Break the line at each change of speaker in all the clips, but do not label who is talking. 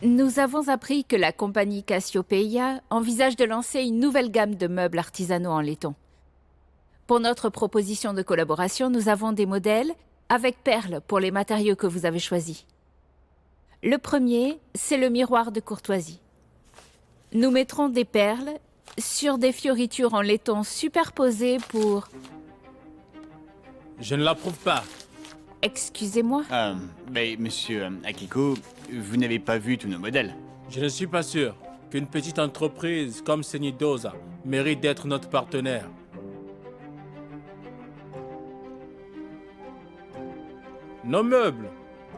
Nous avons appris que la compagnie Cassiopeia envisage de lancer une nouvelle gamme de meubles artisanaux en laiton. Pour notre proposition de collaboration, nous avons des modèles avec perles pour les matériaux que vous avez choisis. Le premier, c'est le miroir de courtoisie. Nous mettrons des perles sur des fioritures en laiton superposées pour...
Je ne l'approuve pas.
Excusez-moi.
Mais monsieur Akiko, vous n'avez pas vu tous nos modèles.
Je ne suis pas sûr qu'une petite entreprise comme Senidosa mérite d'être notre partenaire. Nos meubles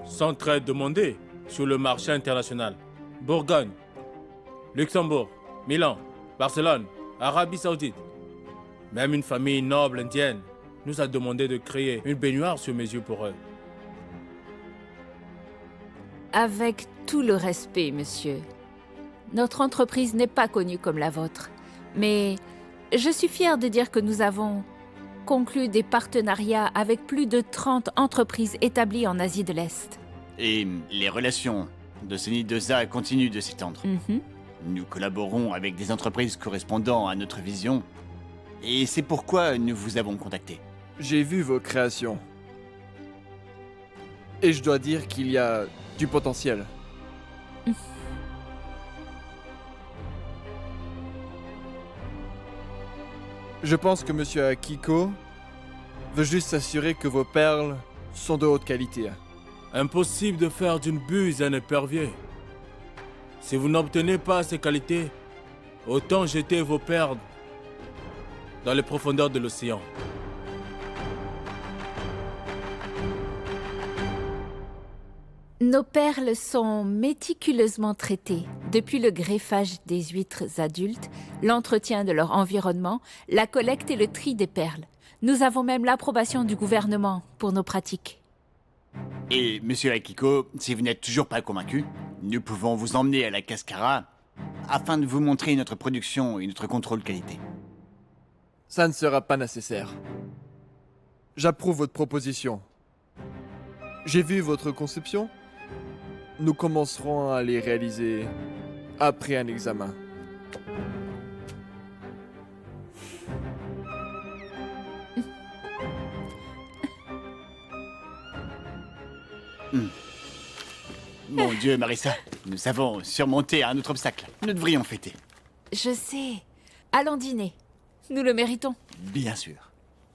sont très demandés sur le marché international. Bourgogne, Luxembourg, Milan, Barcelone, Arabie Saoudite. Même une famille noble indienne nous a demandé de créer une baignoire sur mesure pour eux.
Avec tout le respect, monsieur, notre entreprise n'est pas connue comme la vôtre. Mais je suis fière de dire que nous avons conclu des partenariats avec plus de 30 entreprises établies en Asie de l'Est.
Et les relations de Senidosa continuent de s'étendre. Nous collaborons avec des entreprises correspondant à notre vision. Et c'est pourquoi nous vous avons contacté.
J'ai vu vos créations. Et je dois dire qu'il y a du potentiel. Je pense que Monsieur Akiko veut juste s'assurer que vos perles sont de haute qualité.
Impossible de faire d'une buse un épervier. Si vous n'obtenez pas ces qualités, autant jeter vos perles dans les profondeurs de l'océan.
Nos perles sont méticuleusement traitées, depuis le greffage des huîtres adultes, l'entretien de leur environnement, la collecte et le tri des perles. Nous avons même l'approbation du gouvernement pour nos pratiques.
Et monsieur Akiko, si vous n'êtes toujours pas convaincu, nous pouvons vous emmener à la Cascara afin de vous montrer notre production et notre contrôle qualité.
Ça ne sera pas nécessaire. J'approuve votre proposition. J'ai vu votre conception. Nous commencerons à les réaliser après un examen.
Mon Dieu, Marissa, nous avons surmonté un autre obstacle. Nous devrions fêter.
Je sais. Allons dîner. Nous le méritons.
Bien sûr.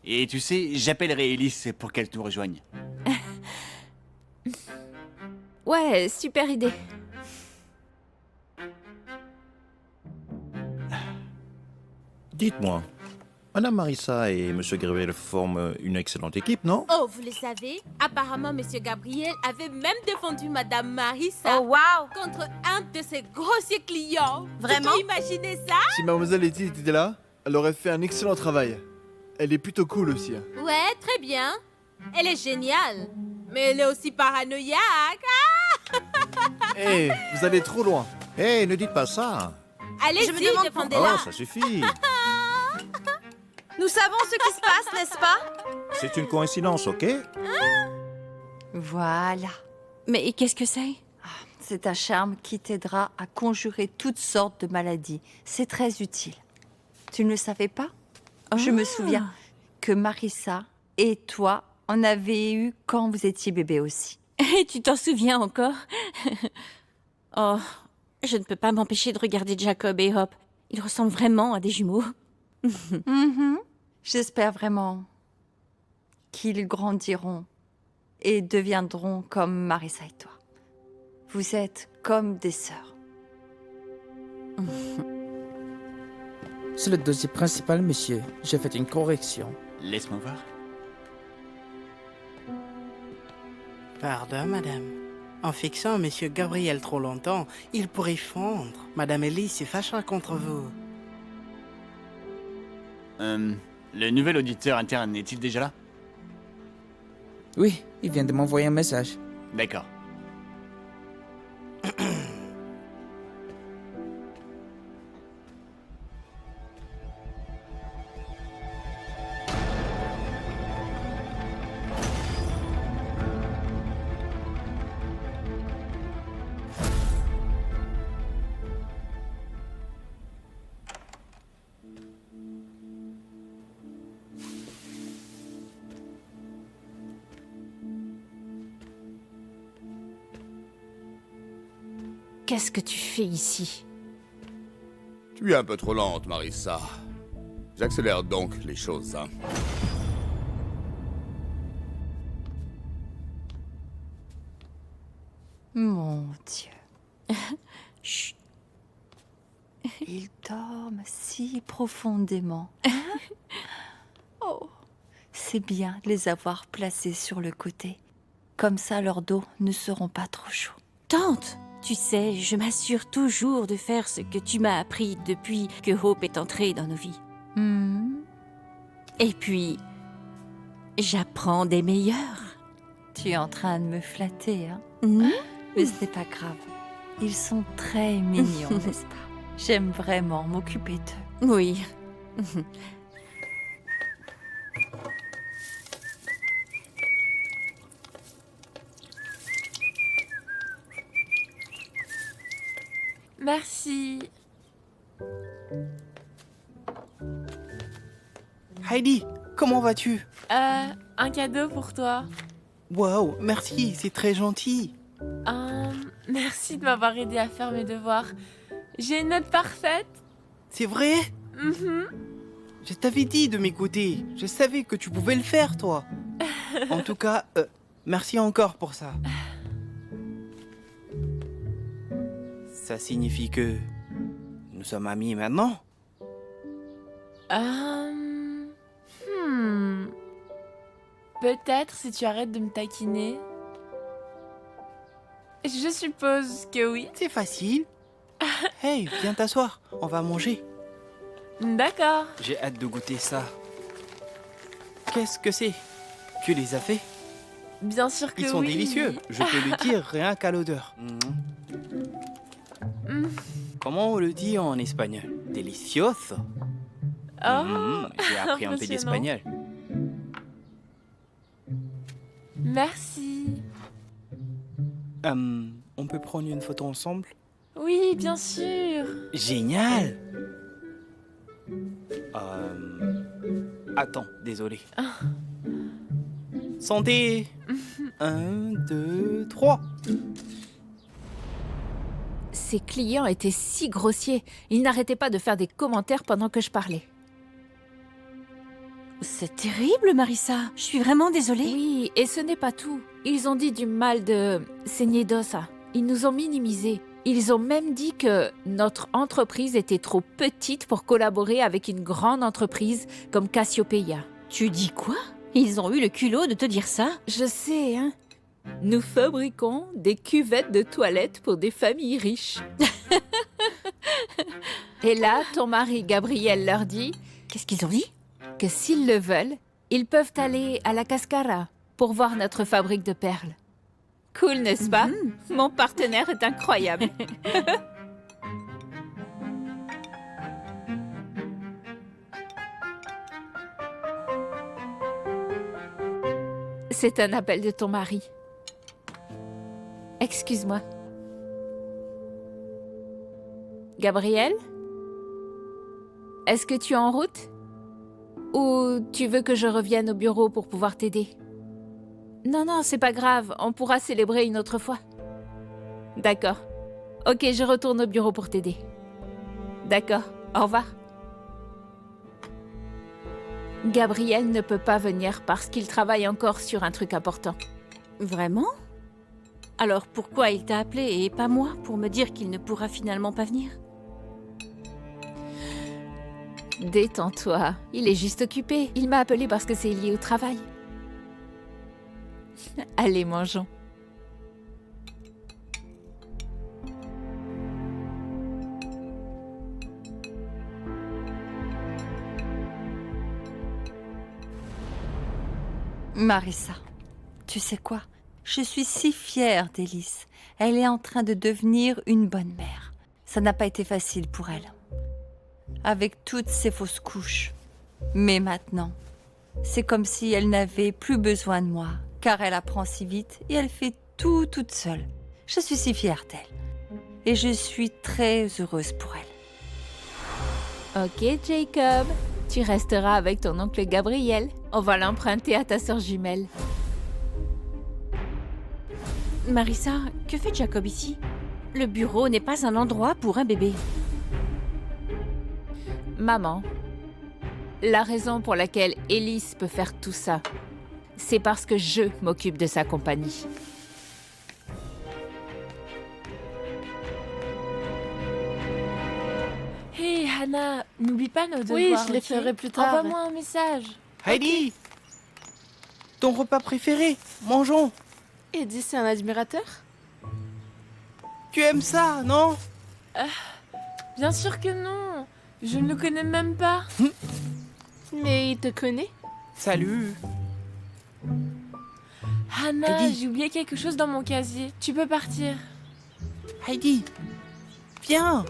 Et tu sais, j'appellerai Elise pour qu'elle nous rejoigne.
Ouais, super idée.
Dites-moi, Madame Marissa et Monsieur Gabriel forment une excellente équipe, non?
Oh, vous le savez, apparemment, Monsieur Gabriel avait même défendu Madame Marissa
Oh, wow!
contre un de ses grossiers clients.
Vraiment?
Tu peux imaginer ça?
Si Mademoiselle Edith était là, elle aurait fait un excellent travail. Elle est plutôt cool aussi.
Ouais, très bien. Elle est géniale. Mais elle est aussi paranoïaque.
Hé, vous allez trop loin.
Hé, ne dites pas ça.
Allez-y,
Je me demande
défendez-la.
Oh, ça suffit.
Nous savons ce qui se passe, n'est-ce pas?
C'est une coïncidence, ok?
Voilà. Mais qu'est-ce que c'est?
C'est un charme qui t'aidera à conjurer toutes sortes de maladies. C'est très utile. Tu ne le savais pas? Je me souviens que Marissa et toi en avez eu quand vous étiez bébé aussi.
Et tu t'en souviens encore? Oh, je ne peux pas m'empêcher de regarder Jacob et Hop. Ils ressemblent vraiment à des jumeaux.
Mhm. J'espère vraiment qu'ils grandiront et deviendront comme Marissa et toi. Vous êtes comme des sœurs.
C'est le dossier principal, monsieur. J'ai fait une correction.
Laisse-moi voir.
Pardon, madame. En fixant monsieur Gabriel trop longtemps, il pourrait fondre. Madame Ellie se fâchera contre vous.
Le nouvel auditeur interne est-il déjà là?
Oui, il vient de m'envoyer un message.
D'accord.
Qu'est-ce que tu fais ici?
Tu es un peu trop lente, Marissa. J'accélère donc les choses, hein.
Mon Dieu. Chut. Ils dorment si profondément. Oh. C'est bien de les avoir placés sur le côté. Comme ça, leurs dos ne seront pas trop chauds.
Tante, tu sais, je m'assure toujours de faire ce que tu m'as appris depuis que Hope est entrée dans nos vies. Et puis, j'apprends des meilleurs.
Tu es en train de me flatter, hein?
Hmm?
Mais ce n'est pas grave. Ils sont très mignons, n'est-ce pas? J'aime vraiment m'occuper d'eux.
Oui.
Merci.
Heidi, comment vas-tu?
Un cadeau pour toi.
Wow, merci, c'est très gentil.
Merci de m'avoir aidé à faire mes devoirs. J'ai une note parfaite.
C'est vrai?
Mhm.
Je t'avais dit de m'écouter. Je savais que tu pouvais le faire, toi. En tout cas, merci encore pour ça. Ça signifie que nous sommes amis maintenant?
Peut-être si tu arrêtes de me taquiner. Je suppose que oui.
C'est facile. Hey, viens t'asseoir, on va manger.
D'accord.
J'ai hâte de goûter ça. Qu'est-ce que c'est? Tu les as fait?
Bien sûr que oui.
Ils sont délicieux, je peux le dire rien qu'à l'odeur. Comment on le dit en espagnol? Delicioso. J'ai appris un peu
Impressionnant.
d'espagnol.
Merci.
On peut prendre une photo ensemble?
Oui, bien sûr.
Génial! Attends, désolé. Santé! 1, 2, 3.
Ces clients étaient si grossiers. Ils n'arrêtaient pas de faire des commentaires pendant que je parlais.
C'est terrible, Marissa. Je suis vraiment désolée.
Oui, et ce n'est pas tout. Ils ont dit du mal de Señedosa. Ils nous ont minimisés. Ils ont même dit que notre entreprise était trop petite pour collaborer avec une grande entreprise comme Cassiopeia.
Tu dis quoi? Ils ont eu le culot de te dire ça?
Je sais, hein. Nous fabriquons des cuvettes de toilettes pour des familles riches. Et là, ton mari Gabriel leur dit...
Qu'est-ce qu'ils ont dit?
Que s'ils le veulent, ils peuvent aller à la Cascara pour voir notre fabrique de perles. Cool, n'est-ce pas? Mon partenaire est incroyable. C'est un appel de ton mari. Excuse-moi. Gabriel? Est-ce que tu es en route? Ou tu veux que je revienne au bureau pour pouvoir t'aider? Non, non, c'est pas grave, on pourra célébrer une autre fois. D'accord. Ok, je retourne au bureau pour t'aider. D'accord, au revoir. Gabriel ne peut pas venir parce qu'il travaille encore sur un truc important.
Vraiment? Alors pourquoi il t'a appelé et pas moi pour me dire qu'il ne pourra finalement pas venir?
Détends-toi, il est juste occupé. Il m'a appelé parce que c'est lié au travail. Allez, mangeons.
Marissa, tu sais quoi? Je suis si fière d'Élise. Elle est en train de devenir une bonne mère. Ça n'a pas été facile pour elle. Avec toutes ces fausses couches. Mais maintenant, c'est comme si elle n'avait plus besoin de moi, car elle apprend si vite et elle fait tout toute seule. Je suis si fière d'elle. Et je suis très heureuse pour elle.
Ok, Jacob. Tu resteras avec ton oncle Gabriel. On va l'emprunter à ta sœur jumelle.
Marissa, que fait Jacob ici? Le bureau n'est pas un endroit pour un bébé.
Maman, la raison pour laquelle Élise peut faire tout ça, c'est parce que je m'occupe de sa compagnie.
Hé, Hannah, n'oublie pas nos devoirs.
Oui, je les
ok?
ferai plus tard.
Envoie-moi un message.
Heidi! Ton repas préféré, mangeons.
Eddie, c'est un admirateur?
Tu aimes ça, non?
Bien sûr que non. Je ne le connais même pas.
Mais il te connaît?
Salut.
Hannah,
Heidi.
j'ai oublié quelque chose dans mon casier. Tu peux partir.
Heidi, viens.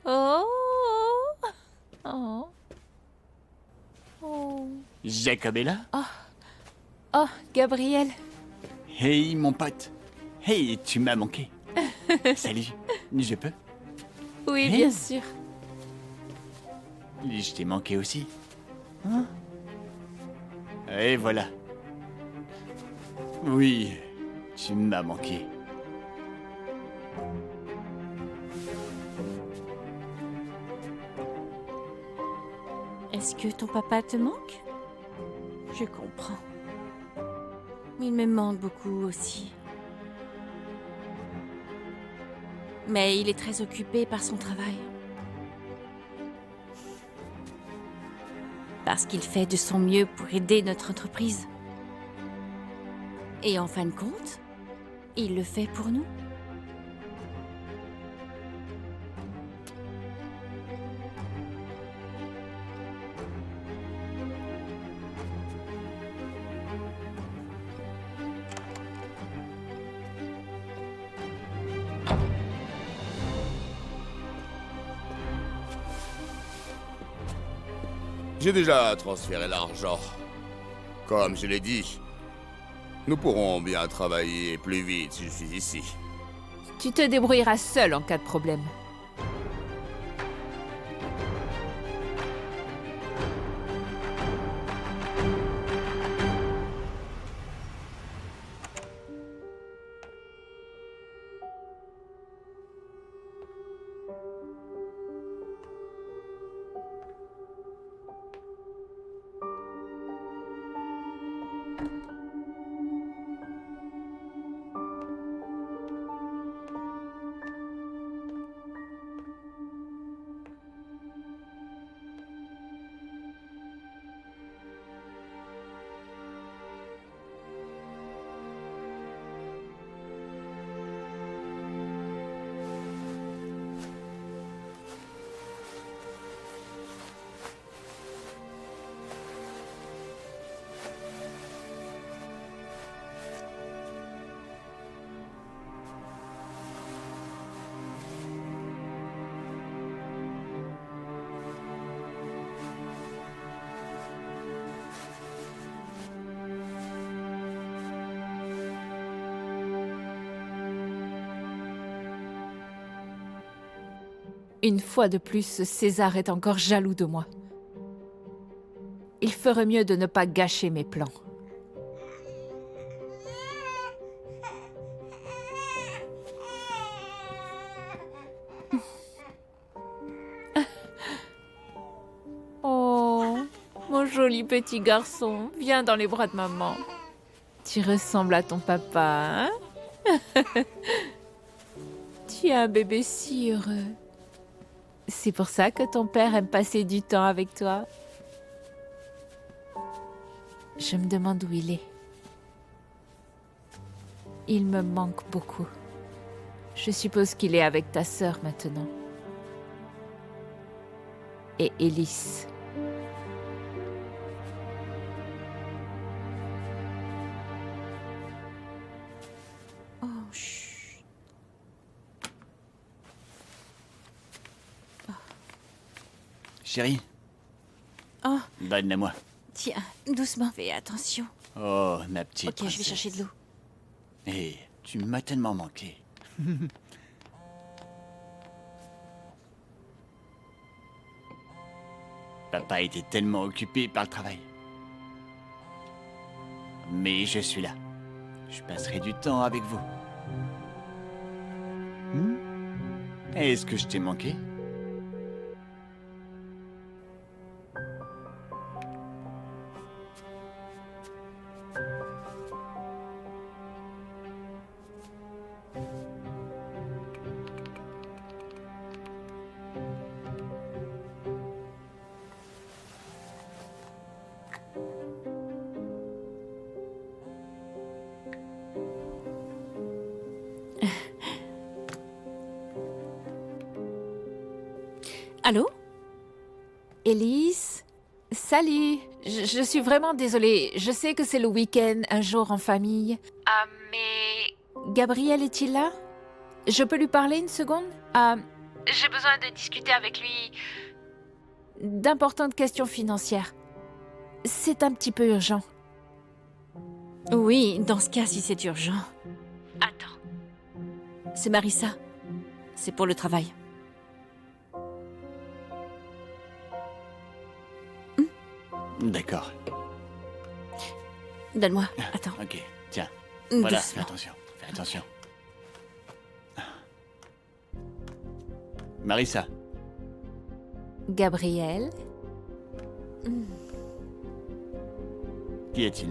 Oh, oh, oh.
Jacob est là?
Oh, Gabriel.
Hey, mon pote. Hey, tu m'as manqué. Salut, je peux?
Oui,
Hey.
bien sûr.
Je t'ai manqué aussi. Hein? Et voilà. Oui, tu m'as manqué.
Est-ce que ton papa te manque? Je comprends. Il me manque beaucoup aussi. Mais il est très occupé par son travail. Parce qu'il fait de son mieux pour aider notre entreprise. Et en fin de compte, il le fait pour nous.
J'ai déjà transféré l'argent. Comme je l'ai dit, nous pourrons bien travailler plus vite si je suis ici.
Tu te débrouilleras seul en cas de problème. Une fois de plus, César est encore jaloux de moi. Il ferait mieux de ne pas gâcher mes plans. Oh, mon joli petit garçon, viens dans les bras de maman. Tu ressembles à ton papa, hein? Tu es un bébé si heureux. C'est pour ça que ton père aime passer du temps avec toi. Je me demande où il est. Il me manque beaucoup. Je suppose qu'il est avec ta sœur maintenant. Et Élise.
Oh, chut.
Chérie,
Oh,
donne-la-moi.
tiens, doucement, fais attention.
Oh, ma petite
Ok, je vais
princesse.
chercher de l'eau.
Hé, tu m'as tellement manqué. Papa était tellement occupé par le travail. Mais je suis là. Je passerai du temps avec vous. Est-ce que je t'ai manqué?
Allô?
Élise? Salut. Je suis vraiment désolée. Je sais que c'est le week-end, un jour en famille. Ah, mais... Gabriel est-il là? Je peux lui parler une seconde? J'ai besoin de discuter avec lui d'importantes questions financières. C'est un petit peu urgent.
Oui, dans ce cas, si c'est urgent.
Attends.
C'est Marissa. C'est pour le travail.
D'accord.
Donne-moi. Attends.
Ok, tiens. Voilà, fais
Doucement.
attention. Fais attention. Marissa,
Gabriel?
qu'y a-t-il?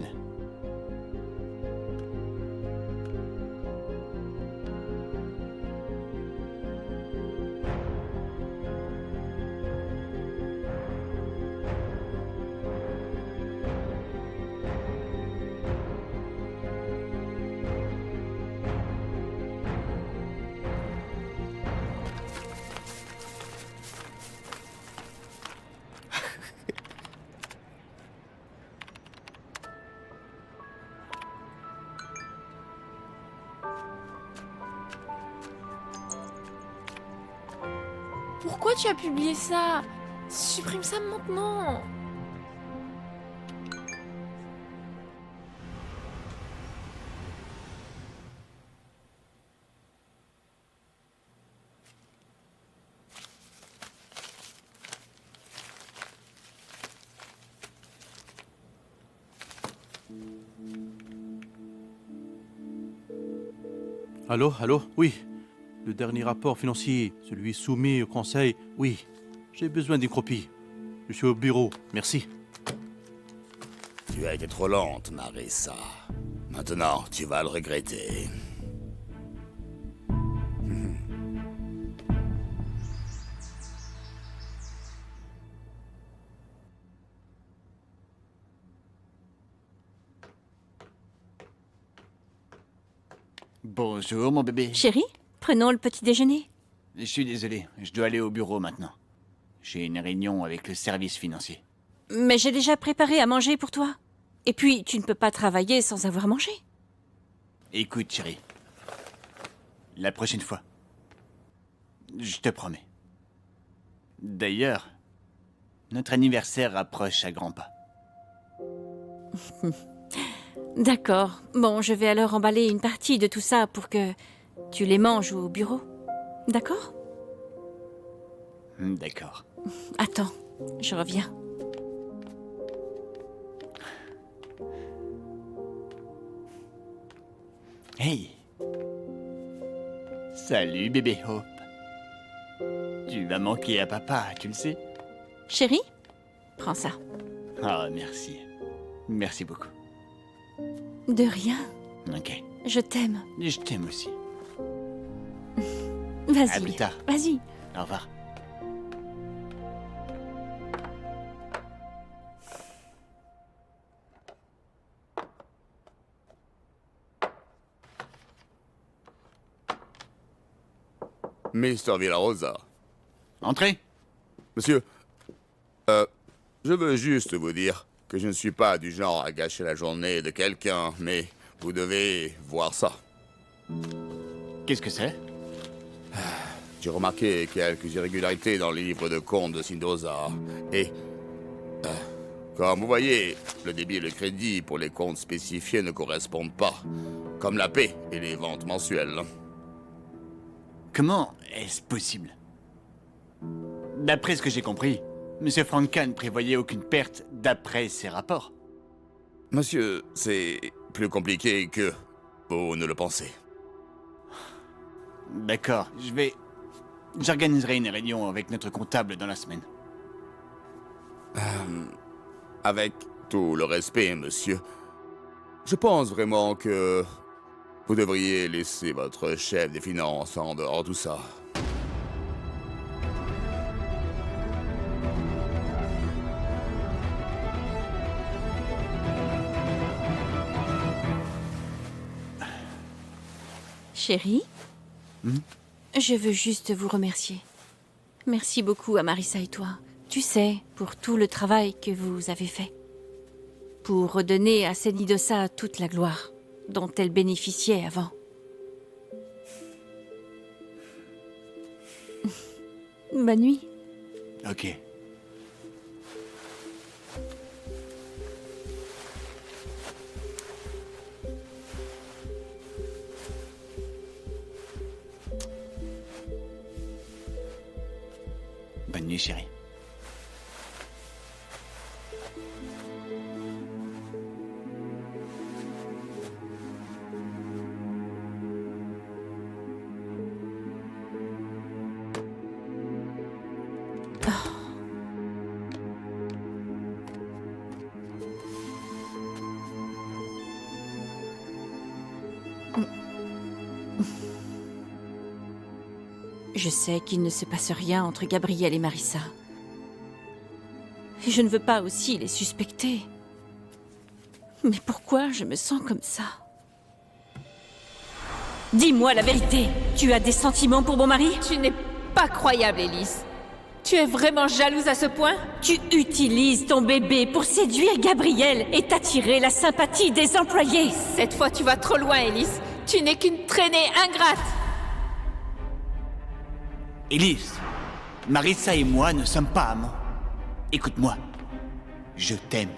Pourquoi tu as publié ça? Supprime ça maintenant.
Allô, allô, oui. Le dernier rapport financier, celui soumis au conseil, oui. J'ai besoin d'une copie. Je suis au bureau, merci.
Tu as été trop lente, Marissa. Maintenant, tu vas le regretter.
Bonjour, mon bébé.
Chérie, prenons le petit déjeuner.
Je suis désolé, je dois aller au bureau maintenant. J'ai une réunion avec le service financier.
Mais j'ai déjà préparé à manger pour toi. Et puis, tu ne peux pas travailler sans avoir mangé.
Écoute, chérie. La prochaine fois. Je te promets. D'ailleurs, notre anniversaire approche à grands pas.
D'accord. Bon, je vais alors emballer une partie de tout ça pour que tu les manges au bureau. D'accord?
D'accord.
Attends, je reviens.
Hey. Salut, bébé Hope. Tu vas manquer à papa, tu le sais?
Chérie, prends ça.
Ah, merci. Merci beaucoup.
De rien.
Ok.
Je t'aime.
Je t'aime aussi.
Vas-y.
À plus tard.
Vas-y.
Au revoir.
Mr. Villarosa.
Entrez.
Monsieur, je veux juste vous dire que je ne suis pas du genre à gâcher la journée de quelqu'un, mais vous devez voir ça.
Qu'est-ce que c'est?
J'ai remarqué quelques irrégularités dans les livres de compte de Sindosa. Et, comme vous voyez, le débit et le crédit pour les comptes spécifiés ne correspondent pas, comme la paie et les ventes mensuelles.
Comment est-ce possible? D'après ce que j'ai compris, Monsieur Franken prévoyait aucune perte d'après ses rapports.
Monsieur, c'est plus compliqué que vous ne le pensez.
D'accord, j'organiserai une réunion avec notre comptable dans la semaine.
Avec tout le respect, monsieur, je pense vraiment que vous devriez laisser votre chef des finances en dehors de tout ça.
Chérie, je veux juste vous remercier. Merci beaucoup à Marissa et toi. Tu sais, pour tout le travail que vous avez fait. Pour redonner à Senidosa toute la gloire dont elle bénéficiait avant. Bonne nuit.
Ok. Bonne nuit, chérie.
Je sais qu'il ne se passe rien entre Gabriel et Marissa. Et je ne veux pas aussi les suspecter. Mais pourquoi je me sens comme ça? Dis-moi la vérité. Tu as des sentiments pour mon mari?
Tu n'es pas croyable, Élise. Tu es vraiment jalouse à ce point?
Tu utilises ton bébé pour séduire Gabriel et t'attirer la sympathie des employés.
Cette fois, tu vas trop loin, Élise. Tu n'es qu'une traînée ingrate.
Élise, Marissa et moi ne sommes pas amants. Écoute-moi, je t'aime.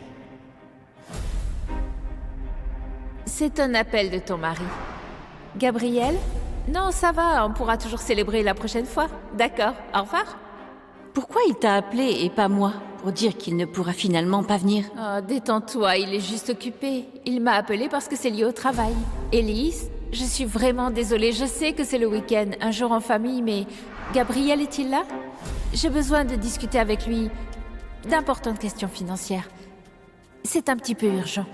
C'est un appel de ton mari. Gabriel? Non, ça va, on pourra toujours célébrer la prochaine fois. D'accord, au revoir.
Pourquoi il t'a appelé et pas moi? Pour dire qu'il ne pourra finalement pas venir?
Oh, détends-toi, il est juste occupé. Il m'a appelé parce que c'est lié au travail. Élise, je suis vraiment désolée, je sais que c'est le week-end, un jour en famille, mais Gabriel est-il là? J'ai besoin de discuter avec lui d'importantes questions financières. C'est un petit peu urgent.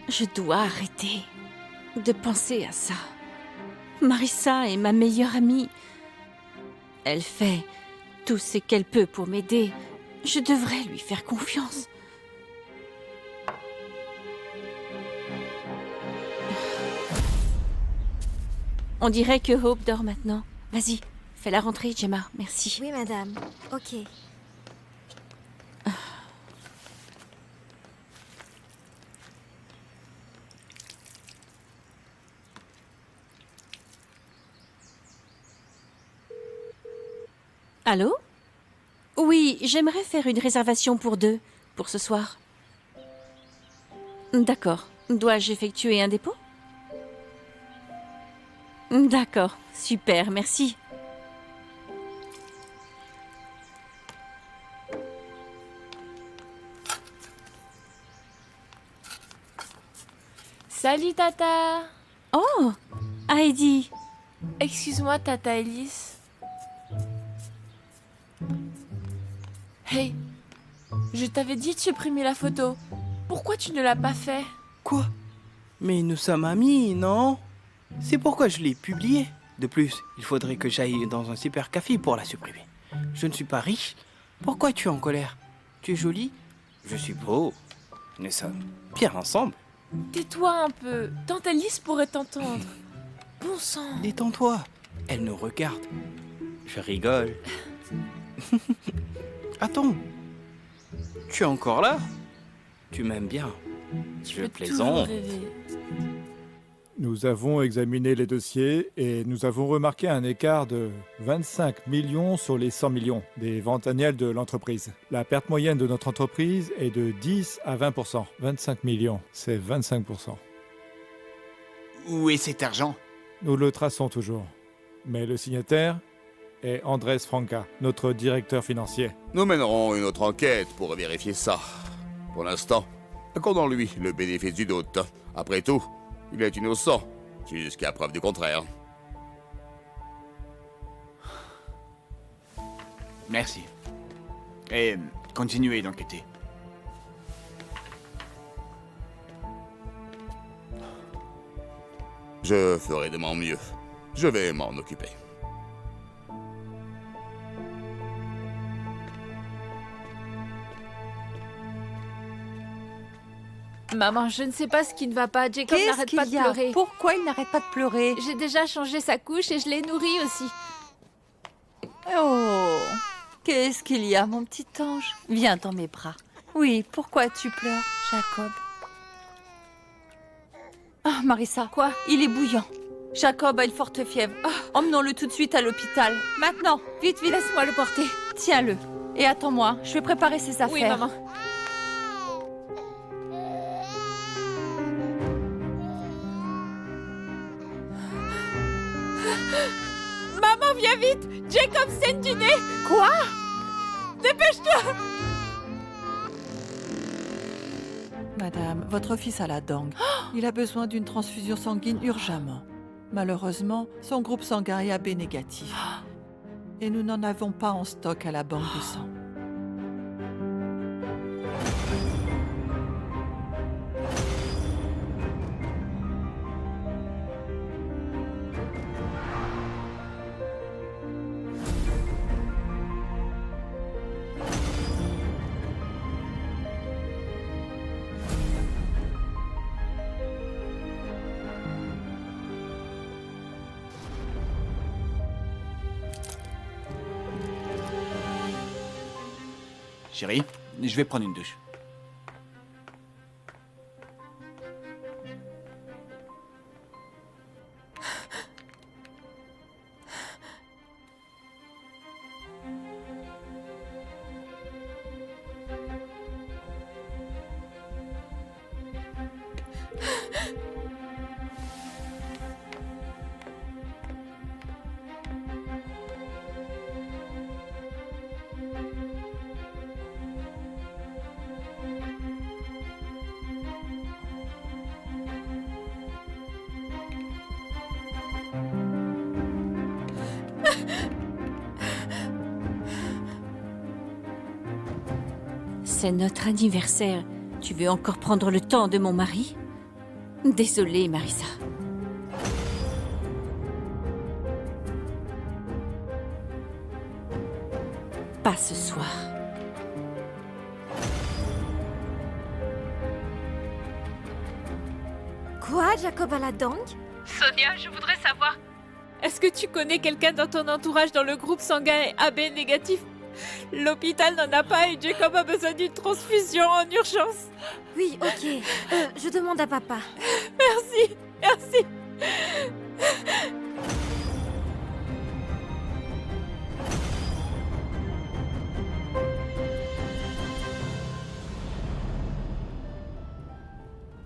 Je dois arrêter de penser à ça. Marissa est ma meilleure amie. Elle fait tout ce qu'elle peut pour m'aider. Je devrais lui faire confiance. On dirait que Hope dort maintenant. Vas-y, fais la rentrée, Gemma. Merci.
Oui, madame. Ok.
Allô? Oui, j'aimerais faire une réservation pour 2, pour ce soir. D'accord. Dois-je effectuer un dépôt? D'accord, super, merci.
Salut Tata.
Oh, Heidi.
Excuse-moi Tata Elise. Hey, je t'avais dit de supprimer la photo. Pourquoi tu ne l'as pas fait?
Quoi? Mais nous sommes amis, non? C'est pourquoi je l'ai publiée. De plus, il faudrait que j'aille dans un cybercafé pour la supprimer. Je ne suis pas riche. Pourquoi tu es en colère? Tu es jolie? Je suis beau. Nous sommes bien ensemble.
Tais-toi un peu. Tante Alice pourrait t'entendre. Bon sang.
Détends-toi. Elle nous regarde. Je rigole. Attends. Tu es encore là? Tu m'aimes bien. Je plaisante.
Nous avons examiné les dossiers et nous avons remarqué un écart de 25 millions sur les 100 millions des ventes annuelles de l'entreprise. La perte moyenne de notre entreprise est de 10 à 20%. 25 millions, c'est 25%.
Où est cet argent?
Nous le traçons toujours. Mais le signataire est Andrés Franca, notre directeur financier.
Nous mènerons une autre enquête pour vérifier ça. Pour l'instant, accordons-lui le bénéfice du doute. Après tout, il est innocent, jusqu'à preuve du contraire.
Merci. Et continuez d'enquêter.
Je ferai de mon mieux. Je vais m'en occuper.
Maman, je ne sais pas ce qui ne va pas. Jacob n'arrête pas de pleurer.
Pourquoi il n'arrête pas de pleurer?
J'ai déjà changé sa couche et je l'ai nourri aussi.
Oh, qu'est-ce qu'il y a, mon petit ange? Viens dans mes bras. Oui, pourquoi tu pleures, Jacob? Ah, Marissa.
Quoi?
Il est bouillant. Jacob a une forte fièvre. Emmenons-le tout de suite à l'hôpital. Maintenant, vite, vite.
Laisse-moi le porter.
Tiens-le. Et attends-moi, je vais préparer ses affaires.
Oui, maman. Maman, viens vite! Jacob saigne du nez!
Quoi?
Dépêche-toi!
Madame, votre fils a la dengue. Il a besoin d'une transfusion sanguine urgemment. Malheureusement, son groupe sanguin est AB négatif. Et nous n'en avons pas en stock à la banque du sang.
Chérie, je vais prendre une douche.
C'est notre anniversaire. Tu veux encore prendre le temps de mon mari? Désolée, Marissa. Pas ce soir.
Quoi, Jacob a la dengue?
Sonia, je voudrais savoir, est-ce que tu connais quelqu'un dans ton entourage dans le groupe sanguin AB négatif? L'hôpital n'en a pas et Jacob a besoin d'une transfusion en urgence.
Oui, ok. Je demande à papa.
Merci, merci.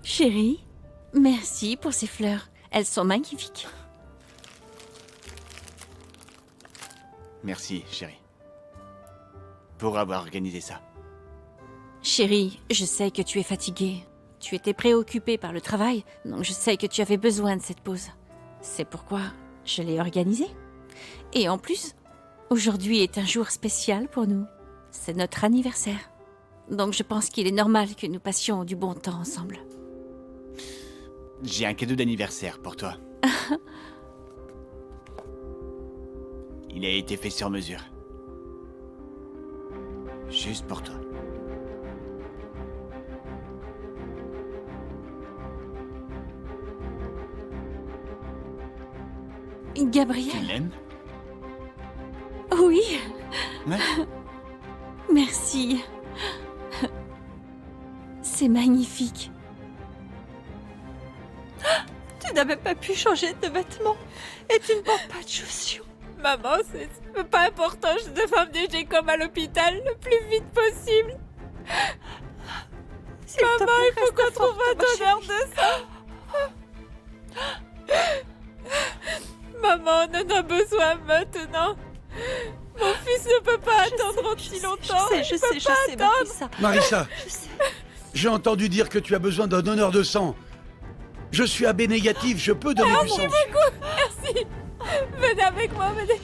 Chérie, merci pour ces fleurs. Elles sont magnifiques.
Merci, chérie. Pour avoir organisé ça.
Chérie, je sais que tu es fatiguée. Tu étais préoccupée par le travail, donc je sais que tu avais besoin de cette pause. C'est pourquoi je l'ai organisée. Et en plus, aujourd'hui est un jour spécial pour nous. C'est notre anniversaire. Donc je pense qu'il est normal que nous passions du bon temps ensemble.
J'ai un cadeau d'anniversaire pour toi. Il a été fait sur mesure. Juste pour toi.
Gabriel.
Tu l'aimes?
Oui.
Ouais.
Merci. C'est magnifique.
Tu n'as même pas pu changer de vêtements et tu ne portes pas de chaussures.
Maman, c'est pas important, je dois emmener Jacob à l'hôpital le plus vite possible. Maman, il faut qu'on trouve un donneur de sang. Maman, on en a besoin maintenant. Mon fils ne peut pas attendre aussi longtemps.
Je sais, Marissa.
Marissa, j'ai entendu dire que tu as besoin d'un donneur de sang. Je suis AB négatif, je peux donner du sang.
Merci beaucoup, merci. Venez avec moi, venez.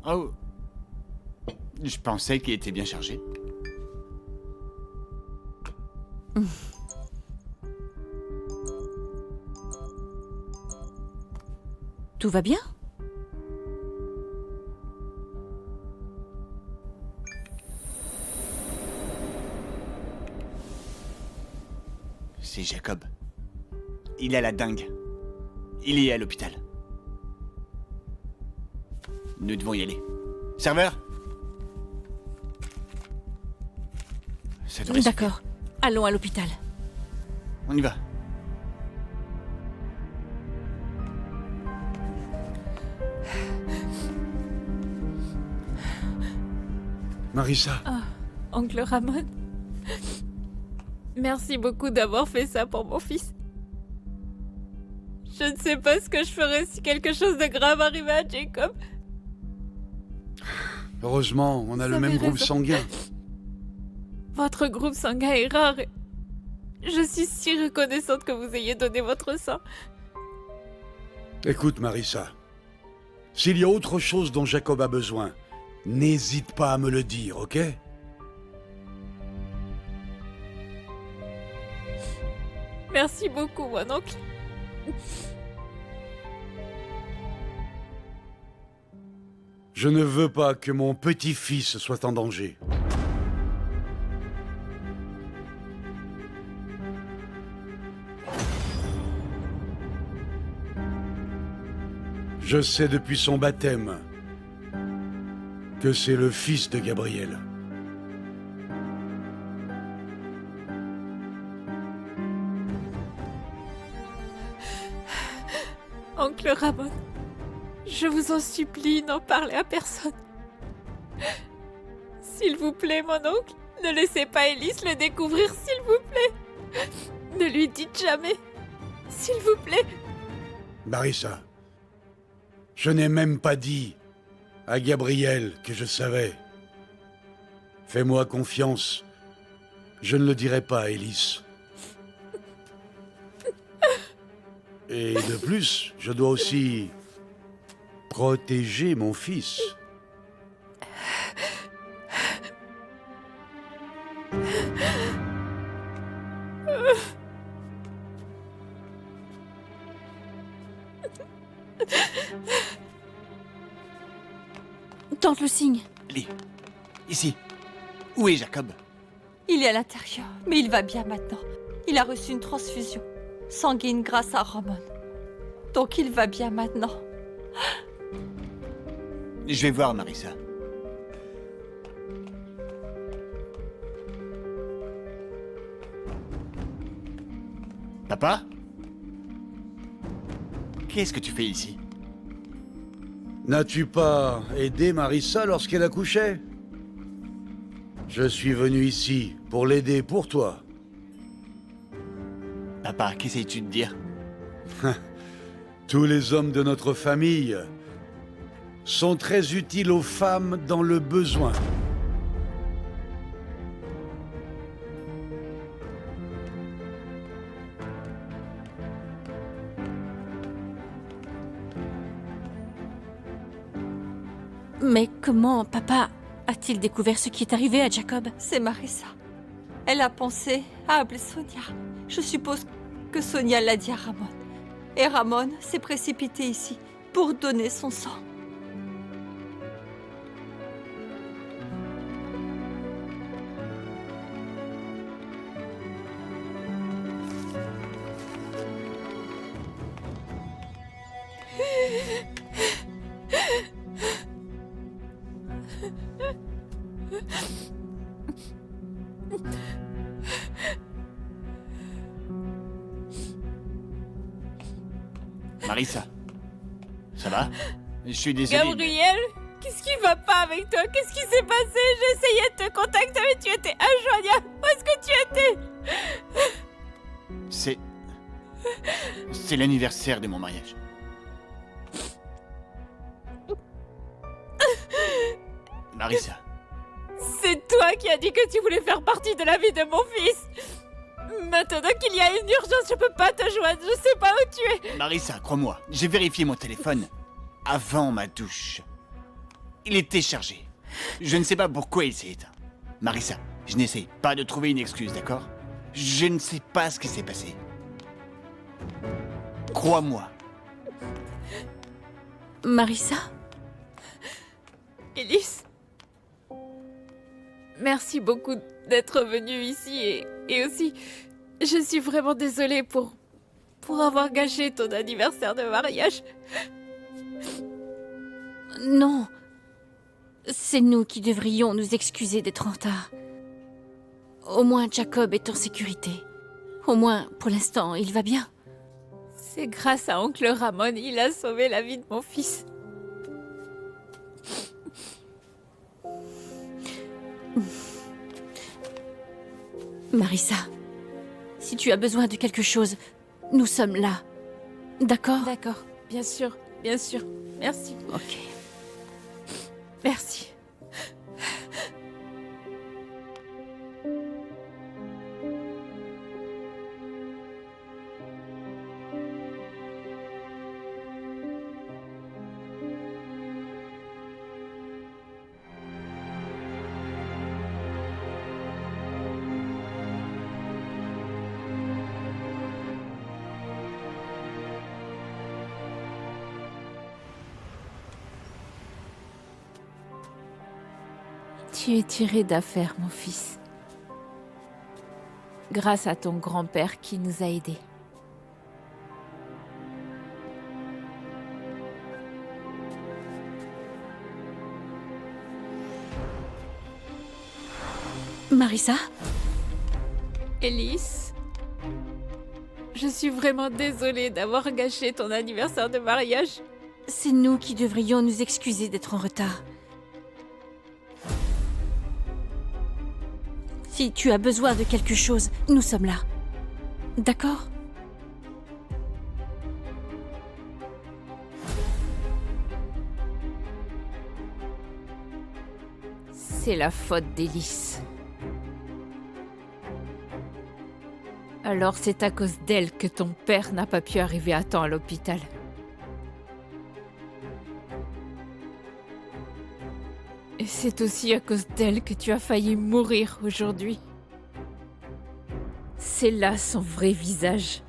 Oh. Je pensais qu'il était bien chargé.
Tout va bien?
C'est Jacob. Il a la dingue. Il est à l'hôpital. Nous devons y aller. Serveur? Ça devrait suffire.
D'accord. Allons à l'hôpital.
On y va.
Marissa.
Ah, oncle Ramon. Merci beaucoup d'avoir fait ça pour mon fils. Je ne sais pas ce que je ferais si quelque chose de grave arrivait à Jacob.
Heureusement, on a
Vous
le même
avez
groupe
raison.
sanguin.
Votre groupe sanguin est rare et je suis si reconnaissante que vous ayez donné votre sang.
Écoute, Marissa. S'il y a autre chose dont Jacob a besoin, n'hésite pas à me le dire, ok?
Merci beaucoup, mon oncle.
Je ne veux pas que mon petit-fils soit en danger. Je sais depuis son baptême que c'est le fils de Gabriel.
Oncle Ramon, je vous en supplie, n'en parlez à personne. S'il vous plaît, mon oncle, ne laissez pas Elise le découvrir, s'il vous plaît. Ne lui dites jamais. S'il vous plaît.
Marissa, je n'ai même pas dit à Gabriel que je savais. Fais-moi confiance. Je ne le dirai pas à Elise. Et de plus, je dois aussi protéger mon fils.
Tente le signe.
Lee, ici. Où est Jacob?
Il est à l'intérieur, mais il va bien maintenant. Il a reçu une transfusion sanguine grâce à Ramon. Donc il va bien maintenant.
Je vais voir Marissa. Papa? Qu'est-ce que tu fais ici?
N'as-tu pas aidé Marissa lorsqu'elle accouchait? Je suis venu ici pour l'aider pour toi.
Papa, qu'essayes-tu de dire?
Tous les hommes de notre famille sont très utiles aux femmes dans le besoin.
Mais comment papa a-t-il découvert ce qui est arrivé à Jacob?
C'est Marissa. Elle a pensé à appeler Sonia. Je suppose que Sonia l'a dit à Ramon. Et Ramon s'est précipité ici pour donner son sang.
Marissa, ça va? Je suis désolé.
Gabriel, qu'est-ce qui va pas avec toi? Qu'est-ce qui s'est passé? J'essayais de te contacter, mais tu étais injoignable. Où est-ce que tu étais?
C'est l'anniversaire de mon mariage. Marissa.
C'est toi qui as dit que tu voulais faire partie de la vie de mon fils. Maintenant qu'il y a une urgence, je peux pas te joindre. Je sais pas où tu es.
Marissa, crois-moi, j'ai vérifié mon téléphone avant ma douche. Il était chargé. Je ne sais pas pourquoi il s'est éteint. Marissa, je n'essaie pas de trouver une excuse, d'accord? Je ne sais pas ce qui s'est passé. Crois-moi.
Marissa?
Élise, merci beaucoup d'être venue ici et aussi, je suis vraiment désolée pour avoir gâché ton anniversaire de mariage.
Non. C'est nous qui devrions nous excuser d'être en retard. Au moins Jacob est en sécurité. Au moins, pour l'instant, il va bien.
C'est grâce à oncle Ramon, il a sauvé la vie de mon fils.
Marissa, si tu as besoin de quelque chose, nous sommes là. D'accord?
D'accord, bien sûr, bien sûr. Merci.
Ok.
Merci.
Tu es tiré d'affaire, mon fils. Grâce à ton grand-père qui nous a aidés.
Marissa?
Élise, je suis vraiment désolée d'avoir gâché ton anniversaire de mariage.
C'est nous qui devrions nous excuser d'être en retard. Si tu as besoin de quelque chose, nous sommes là. D'accord?
C'est la faute d'Élise. Alors c'est à cause d'elle que ton père n'a pas pu arriver à temps à l'hôpital. Et c'est aussi à cause d'elle que tu as failli mourir aujourd'hui. C'est là son vrai visage.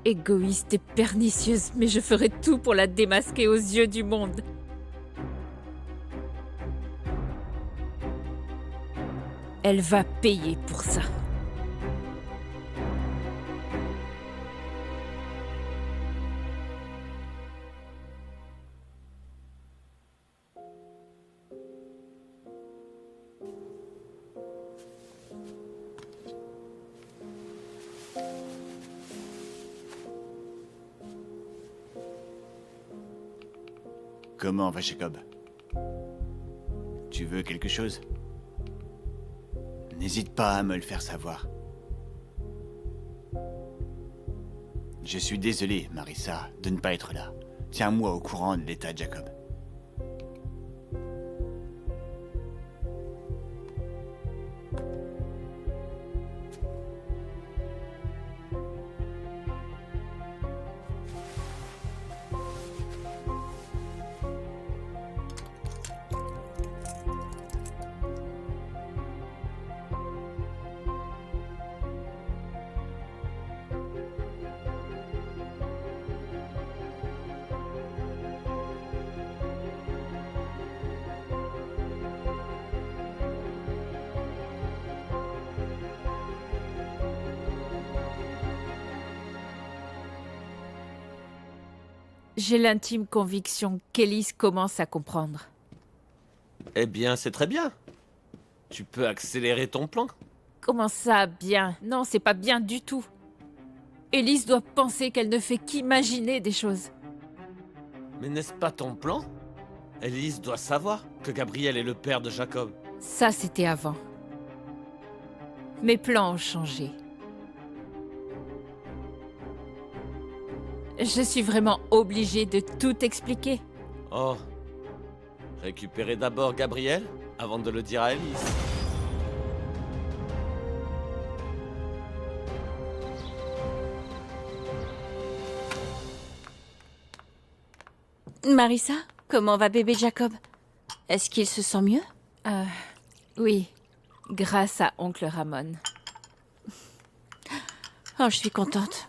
Égoïste et pernicieuse, mais je ferai tout pour la démasquer aux yeux du monde. Elle va payer pour ça.
Comment va Jacob? Tu veux quelque chose? N'hésite pas à me le faire savoir. Je suis désolé, Marissa, de ne pas être là. Tiens-moi au courant de l'état de Jacob.
J'ai l'intime conviction qu'Élise commence à comprendre.
Eh bien, c'est très bien. Tu peux accélérer ton plan.
Comment ça, bien? Non, c'est pas bien du tout. Élise doit penser qu'elle ne fait qu'imaginer des choses.
Mais n'est-ce pas ton plan? Élise doit savoir que Gabriel est le père de Jacob.
Ça, c'était avant. Mes plans ont changé. Je suis vraiment obligée de tout expliquer.
Oh. Récupérez d'abord Gabriel avant de le dire à Élise.
Marissa, comment va bébé Jacob? Est-ce qu'il se sent mieux?
Oui, grâce à oncle Ramon.
Oh, je suis contente.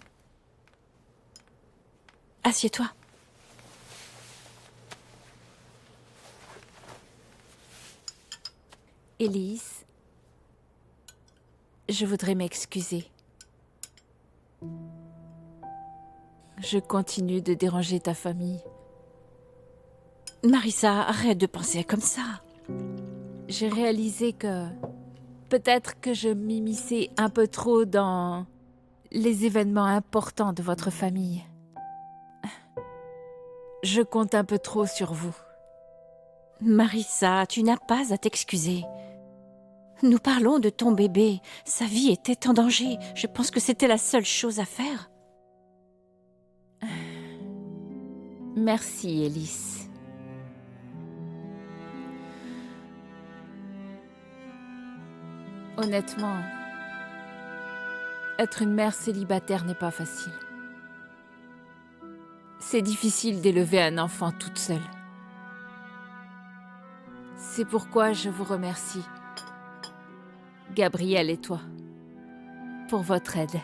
Assieds-toi.
Élise, je voudrais m'excuser. Je continue de déranger ta famille.
Marissa, arrête de penser comme ça.
J'ai réalisé que peut-être que je m'immisçais un peu trop dans les événements importants de votre famille. Je compte un peu trop sur vous.
Marissa, tu n'as pas à t'excuser. Nous parlons de ton bébé. Sa vie était en danger. Je pense que c'était la seule chose à faire.
Merci, Élise. Honnêtement, être une mère célibataire n'est pas facile. C'est difficile d'élever un enfant toute seule. C'est pourquoi je vous remercie, Gabriel et toi, pour votre aide.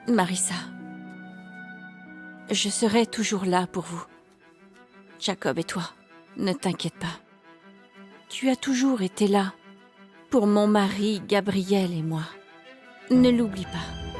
Marissa, je serai toujours là pour vous. Jacob et toi, ne t'inquiète pas. Tu as toujours été là pour mon mari Gabriel et moi. Ne l'oublie pas.